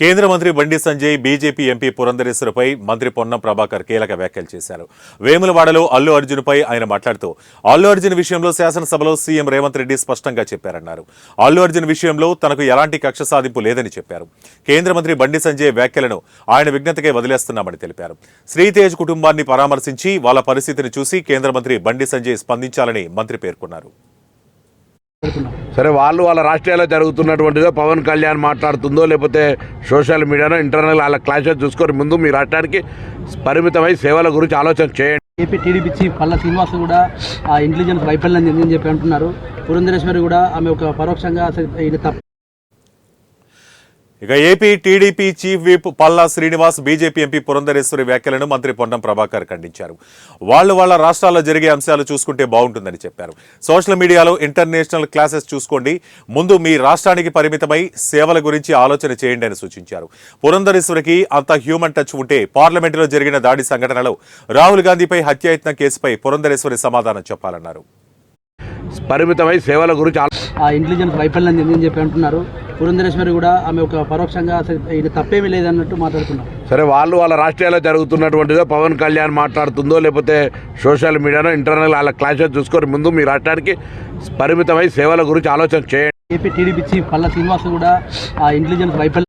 కేంద్ర మంత్రి Bandi Sanjay BJP MP పురంధరేశ్వరపై మంత్రి పొన్నం ప్రభాకర్ కీలక వ్యాఖ్యలు చేశారు. వేములవాడలో అల్లు అర్జున్పై ఆయన మాట్లాడుతూ అల్లు అర్జున్ విషయంలో శాసనసభలో సీఎం రేవంత్ రెడ్డి స్పష్టంగా చెప్పారన్నారు. అల్లు అర్జున్ విషయంలో తనకు ఎలాంటి కక్ష సాధింపు లేదని చెప్పారు. కేంద్ర మంత్రి బండి సంజయ్ వ్యాఖ్యలను ఆయన విజ్ఞతకే వదిలేస్తున్నామని తెలిపారు. శ్రీతేజ్ కుటుంబాన్ని పరామర్శించి వాళ్ళ పరిస్థితిని చూసి కేంద్ర మంత్రి బండి సంజయ్ స్పందించాలని మంత్రి పేర్కొన్నారు. సరే, వాళ్ళ రాష్ట్రాల్లో జరుగుతున్నటువంటిదో పవన్ కళ్యాణ్ మాట్లాడుతుందో లేకపోతే సోషల్ మీడియాలో ఇంటర్నల్ వాళ్ళ క్లాషెస్ చూసుకొని ముందు మీ రాష్ట్రానికి పరిమితమై సేవల గురించి ఆలోచన చేయండి. AP TDP chief Palla Srinivas కూడా ఆ ఇంటెలిజెన్స్ వైఫల్యం చెందని చెప్పి అంటున్నారు. పురంధరేశ్వరి కూడా ఆమె ఒక పరోక్షంగా ఇక AP TDP chief whip Palla Srinivas BJP MP Purandeswari వ్యాఖ్యలను మంత్రి పొన్నం ప్రభాకర్ ఖండించారు. వాళ్ళ రాష్ట్రాల్లో జరిగే అంశాలు చూసుకుంటే బాగుంటుందని చెప్పారు. సోషల్ మీడియాలో ఇంటర్నేషనల్ క్లాసెస్ చూసుకోండి, ముందు మీ రాష్ట్రానికి పరిమితమై సేవల గురించి ఆలోచన చేయండి అని సూచించారు. పురంధరేశ్వరికి అంత హ్యూమన్ టచ్ ఉంటే పార్లమెంటులో జరిగిన దాడి సంఘటనలో రాహుల్ గాంధీపై హత్యాయత్నం కేసుపై పురంధరేశ్వరి సమాధానం చెప్పాలన్నారు. పరిమితమై సేవల గురించి ఆ ఇంటెలిజెన్స్ వైఫల్యం చెందని చెప్పి అంటున్నారు. పురంధరేశ్వరి కూడా ఆమె ఒక పరోక్షంగా ఇది తప్పేమీ లేదన్నట్టు మాట్లాడుతున్నారు. సరే, వాళ్ళ రాష్ట్రాల్లో జరుగుతున్నటువంటిదో పవన్ కళ్యాణ్ మాట్లాడుతుందో లేకపోతే సోషల్ మీడియాలో ఇంటర్నల్ వాళ్ళ క్లాషెస్ చూసుకొని ముందు మీ రాష్ట్రానికి పరిమితమై సేవల గురించి ఆలోచన చేయండి. AP TDP chief Palla Srinivas కూడా ఆ ఇంటెలిజెన్స్ వైఫల్యం